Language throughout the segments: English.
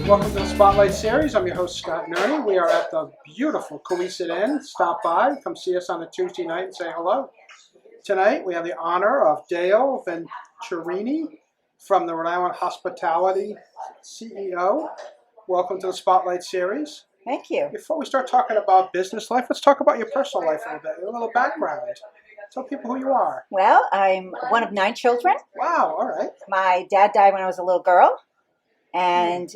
Welcome to the Spotlight Series. I'm your host, Scott Nerney. We are at the beautiful Coesit Inn. Stop by, come see us on a Tuesday night and say hello. Tonight, we have the honor of Dale Venturini from the Rhode Island Hospitality CEO. Welcome to the Spotlight Series. Thank you. Before we start talking about business life, let's talk about your personal life a little bit, a little background. Tell people who you are. Well, I'm one of 9 children. Wow, all right. My dad died when I was a little girl, and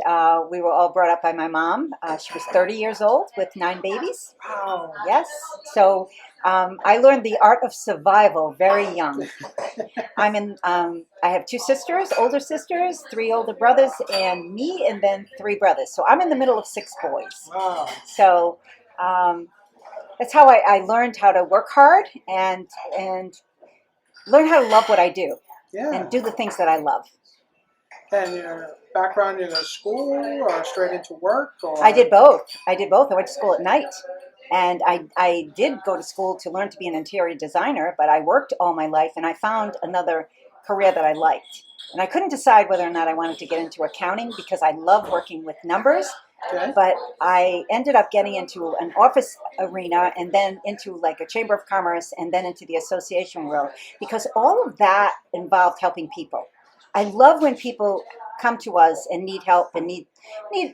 we were all brought up by my mom. She was 30 years old with 9 babies. Wow. Yes. So I learned the art of survival very young. I have 2 sisters, older sisters, 3 older brothers, and me, and then 3 brothers. So I'm in the middle of 6 boys. Wow. So that's how I learned how to work hard and learn how to love what I do. Yeah. And do the things that I love. And your background in a school or straight into work? Or? I did both. I went to school at night. And I did go to school to learn to be an interior designer, but I worked all my life, and I found another career that I liked. And I couldn't decide whether or not I wanted to get into accounting because I love working with numbers. Okay. But I ended up getting into an office arena and then into like a chamber of commerce and then into the association world because all of that involved helping people. I love when people come to us and need help and need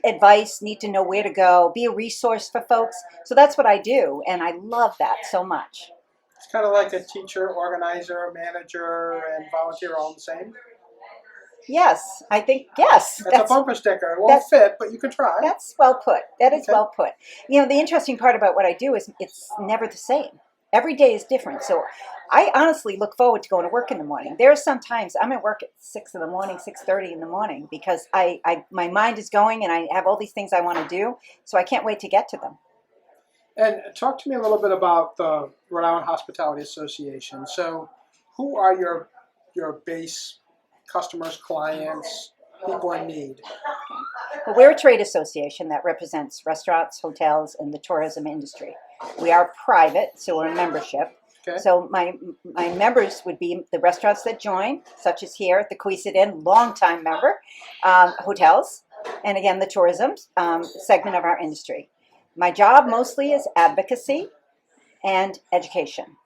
advice, need to know where to go, be a resource for folks. So that's what I do, and I love that so much. It's kind of like a teacher, organizer, manager, and volunteer all the same? Yes, I think, yes. That's a bumper sticker. It won't fit, but you can try. That's well put. That is Okay. well put. You know, the interesting part about what I do is it's never the same. Every day is different. So I honestly look forward to going to work in the morning. There are some times I'm at work at 6 in the morning, 6:30 in the morning, because my mind is going and I have all these things I want to do, so I can't wait to get to them. And talk to me a little bit about the Rhode Island Hospitality Association. So who are your base customers, clients, people in need? Well, we're a trade association that represents restaurants, hotels, and the tourism industry. We are private, so we're a membership. Okay. So my members would be the restaurants that join, such as here at the Coesit Inn, longtime member, hotels, and again, the tourism segment of our industry. My job mostly is advocacy and education.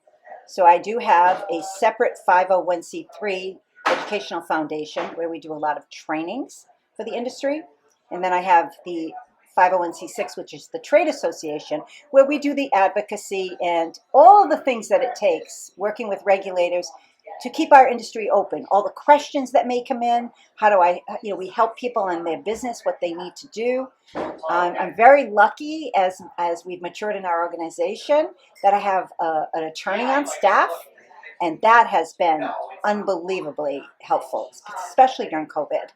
So I do have a separate 501c3 educational foundation where we do a lot of trainings for the industry. And then I have the 501c6, which is the trade association, where we do the advocacy and all of the things that it takes, working with regulators to keep our industry open. All the questions that may come in, we help people in their business, what they need to do. I'm very lucky as we've matured in our organization that I have an attorney on staff, and that has been unbelievably helpful, especially during COVID.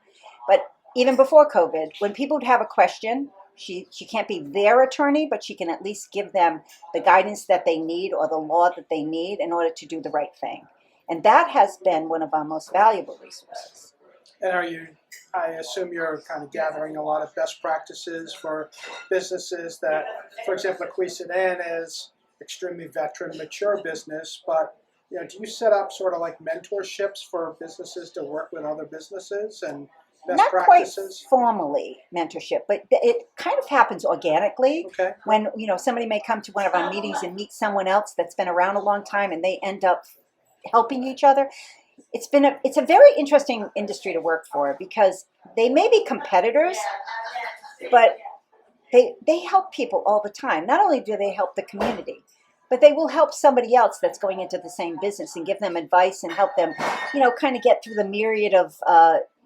But even before COVID, when people would have a question, she can't be their attorney, but she can at least give them the guidance that they need or the law that they need in order to do the right thing. And that has been one of our most valuable resources. And I assume you're kind of gathering a lot of best practices for businesses that, for example, the Coesit Inn is extremely veteran, mature business, but do you set up sort of like mentorships for businesses to work with other businesses and best Not practices? Quite formally mentorship, but it kind of happens organically. Okay. When somebody may come to one of our meetings and meet someone else that's been around a long time, and they end up helping each other. It's a very interesting industry to work for because they may be competitors, but they help people all the time. Not only do they help the community, but they will help somebody else that's going into the same business and give them advice and help them, kind of get through the myriad of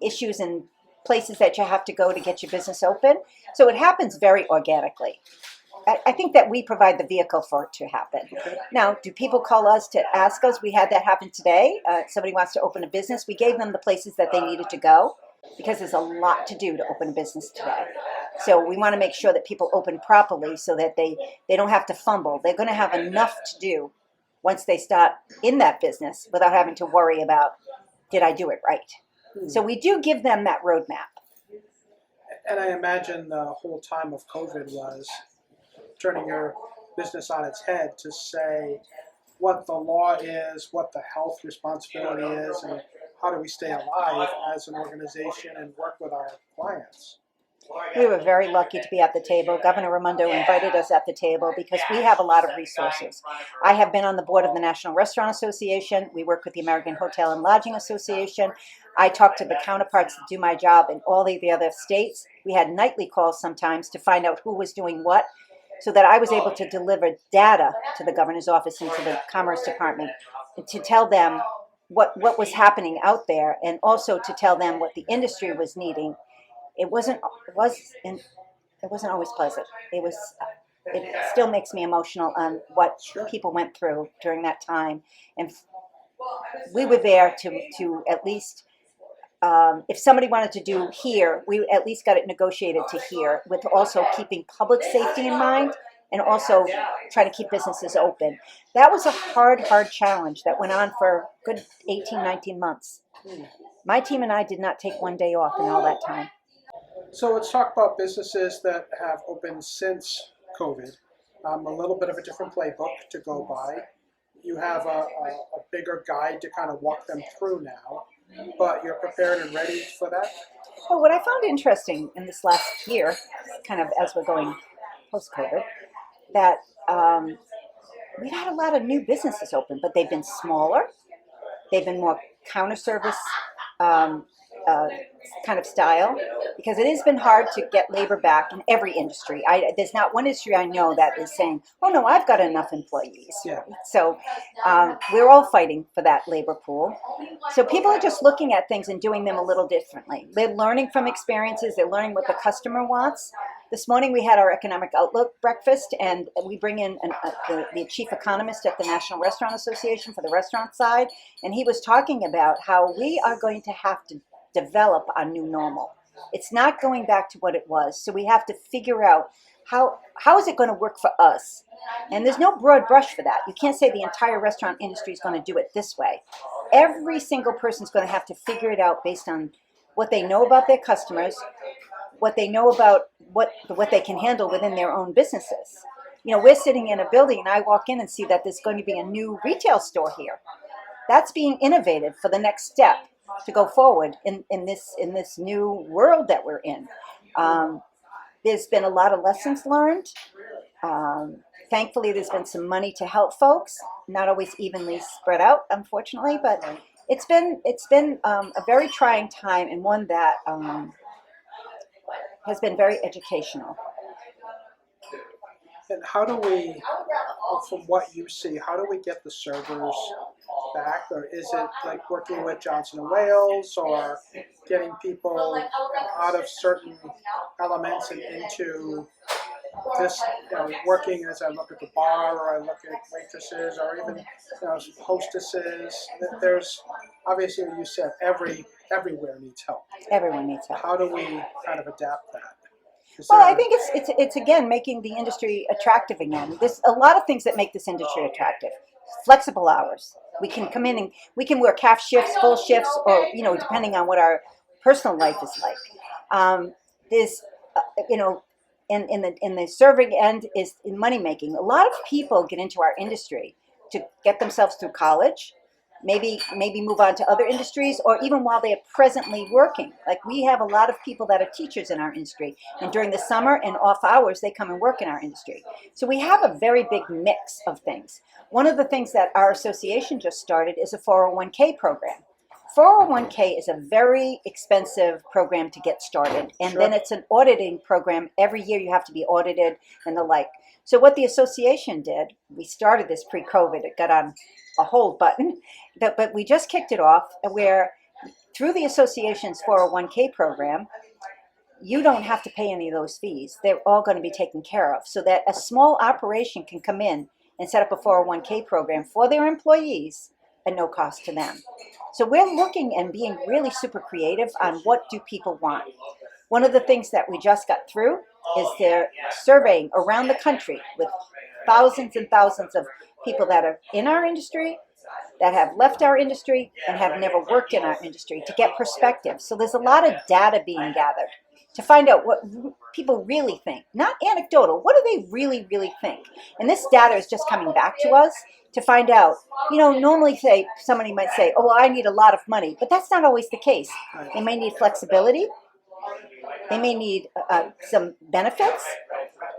issues and places that you have to go to get your business open. So it happens very organically. I think that we provide the vehicle for it to happen. Okay. Now, do people call us to ask us? We had that happen today. Somebody wants to open a business. We gave them the places that they needed to go because there's a lot to do to open a business today. So we want to make sure that people open properly so that they don't have to fumble. They're going to have enough to do once they start in that business without having to worry about, did I do it right? So we do give them that roadmap. And I imagine the whole time of COVID was turning your business on its head to say what the law is, what the health responsibility is, and how do we stay alive as an organization and work with our clients. We were very lucky to be at the table. Governor Raimondo invited us at the table because we have a lot of resources. I have been on the board of the National Restaurant Association. We work with the American Hotel and Lodging Association. I talk to the counterparts that do my job in all the other states. We had nightly calls sometimes to find out who was doing what, so that I was able to deliver data to the governor's office and to the Commerce Department to tell them what was happening out there, and also to tell them what the industry was needing. It wasn't always pleasant. It still makes me emotional on what people went through during that time, and we were there to at least. If somebody wanted to do here, we at least got it negotiated to here, with also keeping public safety in mind and also trying to keep businesses open. That was a hard challenge that went on for a good 18, 19 months. My team and I did not take one day off in all that time. So let's talk about businesses that have opened since COVID. A little bit of a different playbook to go by. You have a bigger guide to kind of walk them through now, but you're prepared and ready for that? Well, what I found interesting in this last year, kind of as we're going post-COVID, that we've had a lot of new businesses open, but they've been smaller. They've been more counter service kind of style, because it has been hard to get labor back in every industry. There's not one industry I know that is saying, oh no, I've got enough employees. Yeah. So we're all fighting for that labor pool. So people are just looking at things and doing them a little differently. They're learning from experiences. They're learning what the customer wants. This morning we had our economic outlook breakfast, and we bring in the chief economist at the National Restaurant Association for the restaurant side, and he was talking about how we are going to have to develop a new normal. It's not going back to what it was, so we have to figure out how is it going to work for us. And there's no broad brush for that. You can't say the entire restaurant industry is going to do it this way. Every single person is going to have to figure it out based on what they know about their customers, what they know about what they can handle within their own businesses. You know, we're sitting in a building and I walk in and see that there's going to be a new retail store here. That's being innovative for the next step to go forward in this new world that we're in. There's been a lot of lessons learned. Thankfully, there's been some money to help folks, not always evenly spread out, unfortunately, but it's been a very trying time, and one that has been very educational. And how do we, from what you see, how do we get the servers back? Or is it like working with Johnson & Wales, or getting people out of certain elements and into this, working as I look at the bar, or I look at waitresses, or even hostesses? There's, obviously, you said everywhere needs help. Everyone needs help. How do we kind of adapt that? Well, I think it's again making the industry attractive again. There's a lot of things that make this industry attractive. Flexible hours. We can come in and we can work half shifts, full shifts, or depending on what our personal life is like. There's in the serving end is in money making. A lot of people get into our industry to get themselves through college. Maybe move on to other industries, or even while they are presently working. Like, we have a lot of people that are teachers in our industry, and during the summer and off hours, they come and work in our industry. So we have a very big mix of things. One of the things that our association just started is a 401k program. 401k is a very expensive program to get started, and then it's an auditing program. Every year you have to be audited and the like. So what the association did, we started this pre-COVID, it got on a hold button, but we just kicked it off, where through the association's 401k program, you don't have to pay any of those fees. They're all going to be taken care of, so that a small operation can come in and set up a 401k program for their employees at no cost to them. So we're looking and being really super creative on what do people want. One of the things that we just got through is they're surveying around the country with thousands and thousands of people that are in our industry, that have left our industry, and have never worked in our industry, to get perspective. So there's a lot of data being gathered to find out what people really think, not anecdotal. What do they really, really think? And this data is just coming back to us to find out. Normally somebody might say, oh, well, I need a lot of money, but that's not always the case. They may need flexibility. They may need some benefits.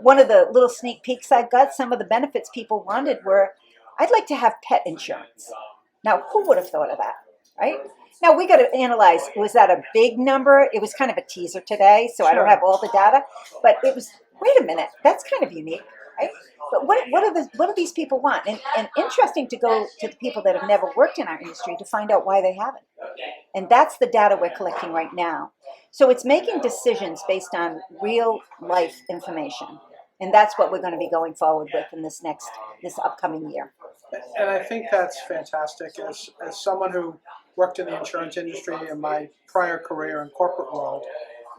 One of the little sneak peeks I got, some of the benefits people wanted were, I'd like to have pet insurance. Now, who would have thought of that, right? Now, we got to analyze, was that a big number? It was kind of a teaser today, so I don't Sure. have all the data. But it was, wait a minute, that's kind of unique, right? But what do these people want? And interesting to go to the people that have never worked in our industry to find out why they haven't. And that's the data we're collecting right now. So it's making decisions based on real life information. And that's what we're going to be going forward with in this upcoming year. And I think that's fantastic. As someone who worked in the insurance industry in my prior career in corporate world,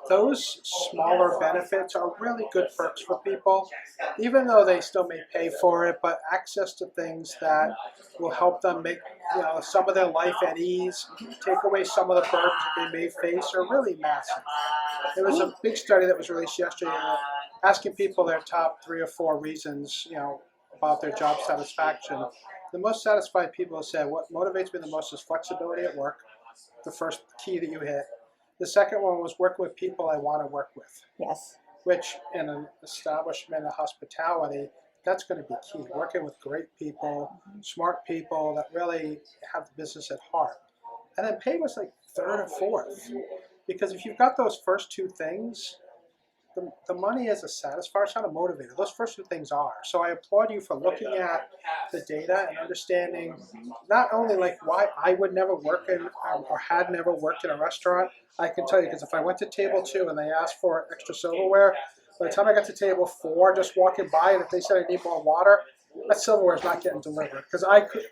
those smaller benefits are really good perks for people, even though they still may pay for it, but access to things that will help them make some of their life at ease, take away some of the burdens that they may face are really massive. There was a big study that was released yesterday asking people their top 3 or 4 reasons, about their job satisfaction. The most satisfied people have said, what motivates me the most is flexibility at work, the first key that you hit. The second one was working with people I want to work with. Yes. Which in an establishment of hospitality, that's going to be key. Working with great people, smart people that really have the business at heart. And then pay was like 3rd or 4th. Because if you've got those first 2 things, the money is a satisfier, it's not a motivator. Those first 2 things are. So I applaud you for looking at the data and understanding not only like why I would never work in or had never worked in a restaurant. I can tell you, because if I went to table 2 and they asked for extra silverware, by the time I got to table 4, just walking by, and if they said I need more water, that silverware is not getting delivered. Because I could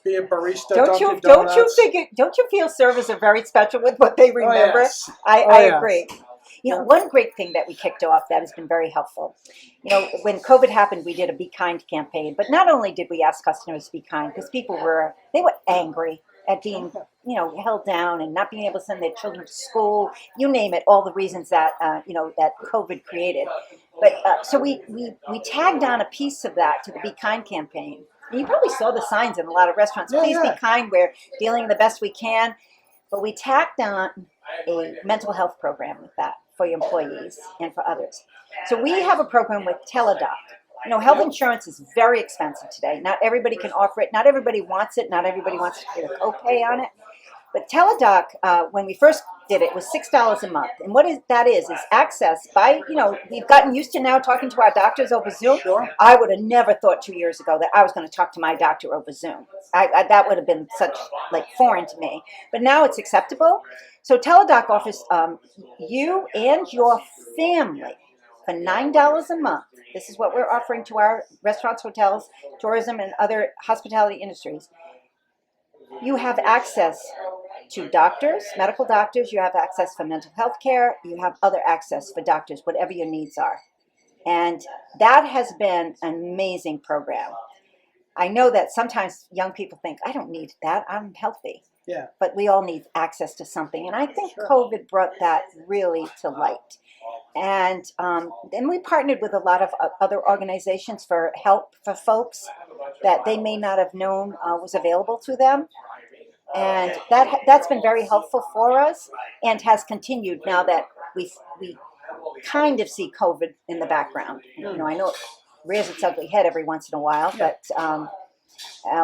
be a barista. Don't you feel servers are very special with what they remember? Oh, yes. I agree. One great thing that we kicked off that has been very helpful. When COVID happened, we did a Be Kind campaign. But not only did we ask customers to be kind, because people were angry at being, held down and not being able to send their children to school. You name it, all the reasons that, that COVID created. But so we tagged on a piece of that to the Be Kind campaign. And you probably saw the signs in a lot of restaurants. Please be kind. We're dealing the best we can. But we tacked on a mental health program with that for your employees and for others. So we have a program with Teladoc. Health insurance is very expensive today. Not everybody can offer it. Not everybody wants it. Not everybody wants to pay the copay on it. But Teladoc, when we first did it, was $6 a month. And that is access by, we've gotten used to now talking to our doctors over Zoom. Sure. I would have never thought 2 years ago that I was going to talk to my doctor over Zoom. That would have been such foreign to me. But now it's acceptable. So Teladoc offers you and your family for $9 a month. This is what we're offering to our restaurants, hotels, tourism, and other hospitality industries. You have access to doctors, medical doctors. You have access for mental health care. You have other access for doctors, whatever your needs are. And that has been an amazing program. I know that sometimes young people think, I don't need that. I'm healthy. Yeah. But we all need access to something. And I think COVID brought that really to light. And then we partnered with a lot of other organizations for help for folks that they may not have known was available to them. And that's been very helpful for us and has continued now that we kind of see COVID in the background. I know it rears its ugly head every once in a while, but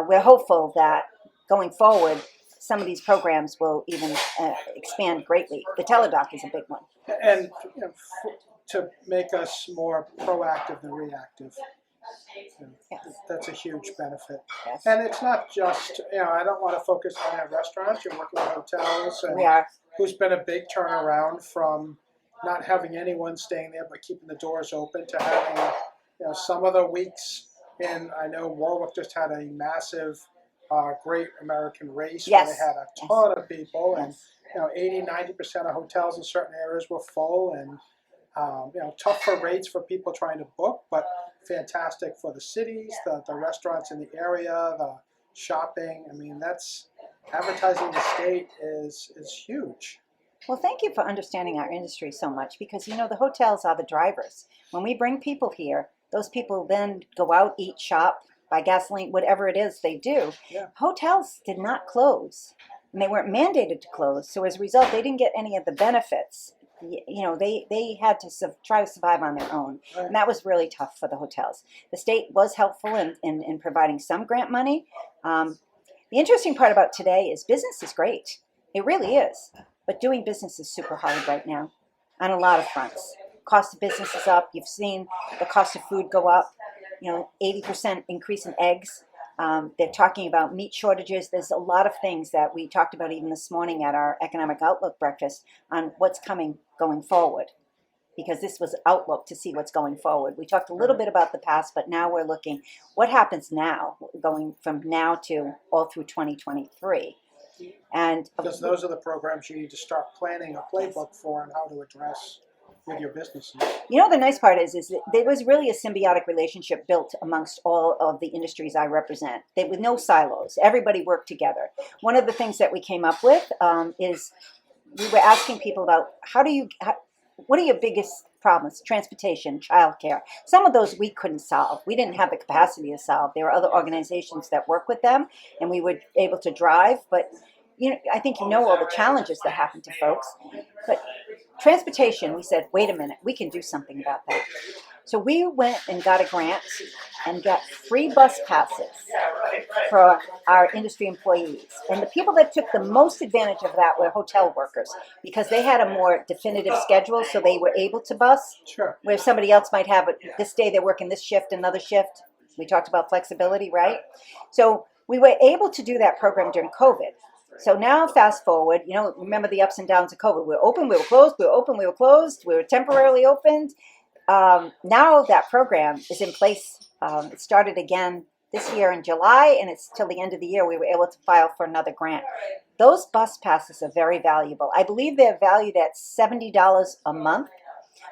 we're hopeful that going forward, some of these programs will even expand greatly. The Teladoc is a big one. And to make us more proactive than reactive. That's a huge benefit. Yes. And it's not just, I don't want to focus on at restaurants. You're working with hotels. And We are. who's been a big turnaround from not having anyone staying there but keeping the doors open to having, some of the weeks. And I know Warwick just had a massive Great American Race where they had a ton of people. And 80-90% of hotels in certain areas were full, and tougher rates for people trying to book, but fantastic for the cities, the restaurants in the area, the shopping. I mean, that's advertising the state is huge. Well, thank you for understanding our industry so much, because the hotels are the drivers. When we bring people here, those people then go out, eat, shop, buy gasoline, whatever it is they do. Yeah. Hotels did not close, and they weren't mandated to close. So as a result, they didn't get any of the benefits they had to try to survive on their own, and that was really tough for the hotels. The state was helpful in providing some grant money. The interesting part about today is business is great. It really is. But doing business is super hard right now on a lot of fronts. Cost of business is up. You've seen the cost of food go up. 80% increase in eggs. They're talking about meat shortages. There's a lot of things that we talked about even this morning at our Economic Outlook breakfast on what's coming going forward. Because this was outlook to see what's going forward. We talked a little bit about the past, but now we're looking what happens now, going from now to all through 2023. And because those are the programs you need to start planning a playbook for and how to address with your businesses. The nice part is that there was really a symbiotic relationship built amongst all of the industries I represent. With no silos. Everybody worked together. One of the things that we came up with is we were asking people about what are your biggest problems? Transportation, childcare. Some of those we couldn't solve. We didn't have the capacity to solve. There were other organizations that work with them, and we were able to drive. But I think all the challenges that happen to folks. But transportation, we said, wait a minute, we can do something about that. So we went and got a grant and got free bus passes for our industry employees. And the people that took the most advantage of that were hotel workers because they had a more definitive schedule, so they were able to bus. Sure. Where somebody else might have it, this day they're working this shift, another shift. We talked about flexibility, right? So we were able to do that program during COVID. So now fast forward, remember the ups and downs of COVID. We were open, we were closed, we were open, we were closed, we were temporarily opened. Now that program is in place. It started again this year in July, and it's till the end of the year we were able to file for another grant. Those bus passes are very valuable. I believe they're valued at $70 a month.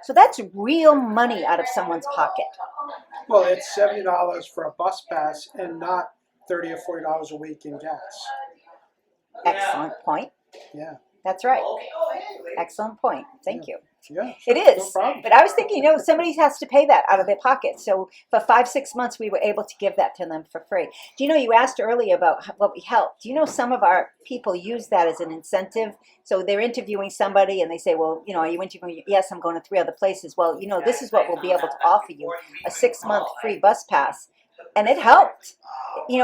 So that's real money out of someone's pocket. Well, it's $70 for a bus pass and not $30 or $40 a week in gas. Excellent point. Yeah. That's right. Excellent point. Thank you. Yeah, sure. It is. No problem. But I was thinking, somebody has to pay that out of their pocket. So for 5-6 months, we were able to give that to them for free. Do you asked earlier about what we helped. Do you know some of our people use that as an incentive? So they're interviewing somebody and they say, well, are you interviewing? Yes, I'm going to 3 other places. Well, this is what we'll be able to offer you, a 6-month free bus pass. And it helped. You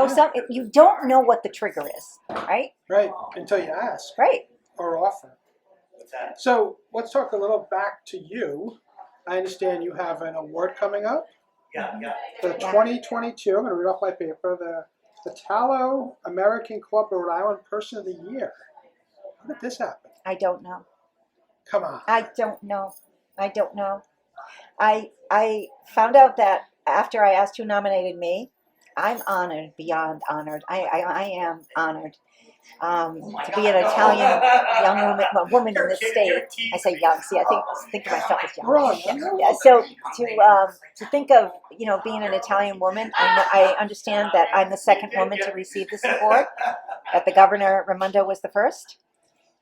don't know what the trigger is, right? Right, until you ask. Right. Or offer. So let's talk a little back to you. I understand you have an award coming up. For 2022, I'm going to read off my paper, the Italo-American Club Rhode Island Person of the Year. How did this happen? I don't know. Come on. I don't know. I found out that after I asked who nominated me. I'm honored, beyond honored. I am honored to be an Italian young woman in this state. I say young. See, I think of myself as young. Right. Yeah, so to think of being an Italian woman, I understand that I'm the second woman to receive this award. That the governor Raimondo was the first.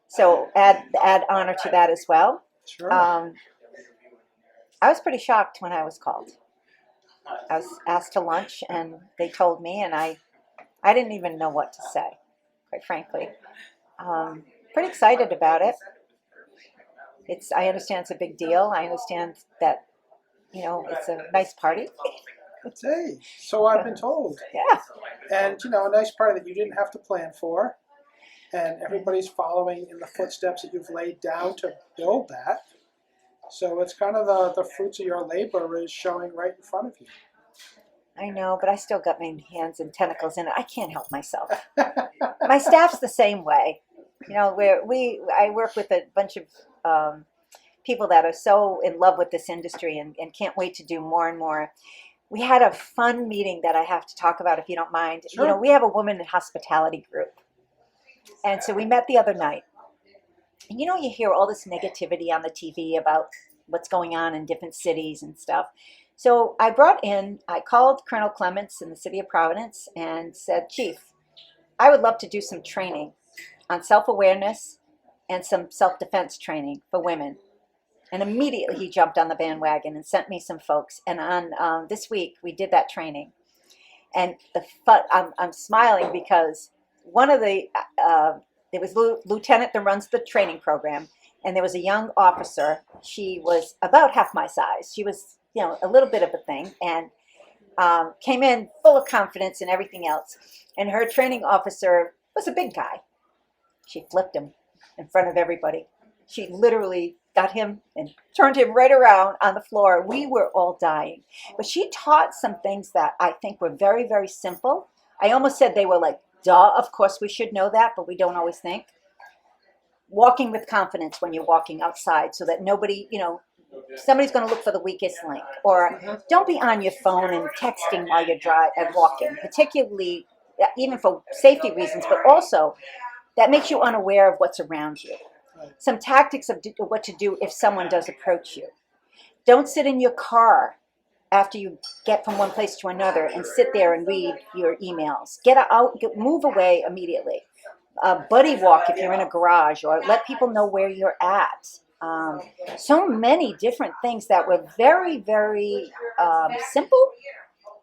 So add honor to that as well. Sure. I was pretty shocked when I was called. I was asked to lunch, and they told me, and I didn't even know what to say, quite frankly. Pretty excited about it. I understand it's a big deal. I understand that, it's a nice party. Hey, so I've been told. Yeah. And, a nice party that you didn't have to plan for. And everybody's following in the footsteps that you've laid down to build that. So it's kind of the fruits of your labor is showing right in front of you. I know, but I still got my hands and tentacles in it. I can't help myself. My staff's the same way. I work with a bunch of people that are so in love with this industry and can't wait to do more and more. We had a fun meeting that I have to talk about, if you don't mind. Sure. We have a woman in hospitality group. And so we met the other night. And you hear all this negativity on the TV about what's going on in different cities and stuff. So I called Colonel Clements in the city of Providence and said, Chief, I would love to do some training on self-awareness and some self-defense training for women. And immediately he jumped on the bandwagon and sent me some folks. And on this week, we did that training. And I'm smiling because one of the there was a lieutenant that runs the training program, and there was a young officer. She was about half my size. She was, a little bit of a thing, and came in full of confidence and everything else. And her training officer was a big guy. She flipped him in front of everybody. She literally got him and turned him right around on the floor. We were all dying. But she taught some things that I think were very, very simple. I almost said they were like, duh, of course we should know that, but we don't always think. Walking with confidence when you're walking outside so that nobody, somebody's going to look for the weakest link. Or don't be on your phone and texting while you're walking, particularly even for safety reasons, but also that makes you unaware of what's around you. Some tactics of what to do if someone does approach you. Don't sit in your car after you get from one place to another and sit there and read your emails. Get out, move away immediately. Buddy walk if you're in a garage, or let people know where you're at. So many different things that were very, very simple,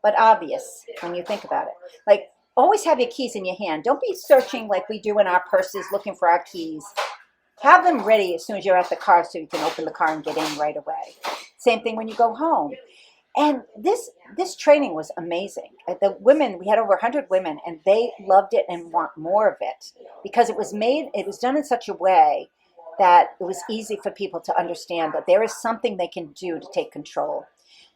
but obvious when you think about it. Like, always have your keys in your hand. Don't be searching like we do in our purses looking for our keys. Have them ready as soon as you're at the car so you can open the car and get in right away. Same thing when you go home. And this training was amazing. The women, we had over 100 women, and they loved it and want more of it because it was done in such a way that it was easy for people to understand that there is something they can do to take control.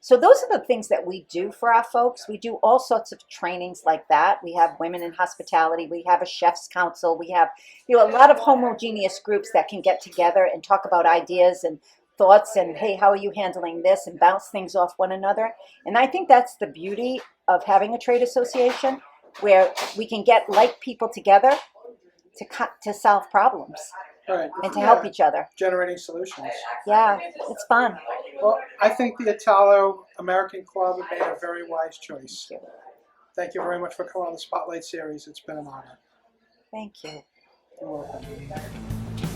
So those are the things that we do for our folks. We do all sorts of trainings like that. We have women in hospitality. We have a chef's council. We have a lot of homogeneous groups that can get together and talk about ideas and thoughts and, hey, how are you handling this, and bounce things off one another. And I think that's the beauty of having a trade association, where we can get like people together to solve problems. Right. And to help each other. Generating solutions. Yeah, it's fun. Well, I think the Italo-American Club made a very wise choice. Thank you. Thank you very much for coming on the Spotlight Series. It's been an honor. Thank you. You're welcome.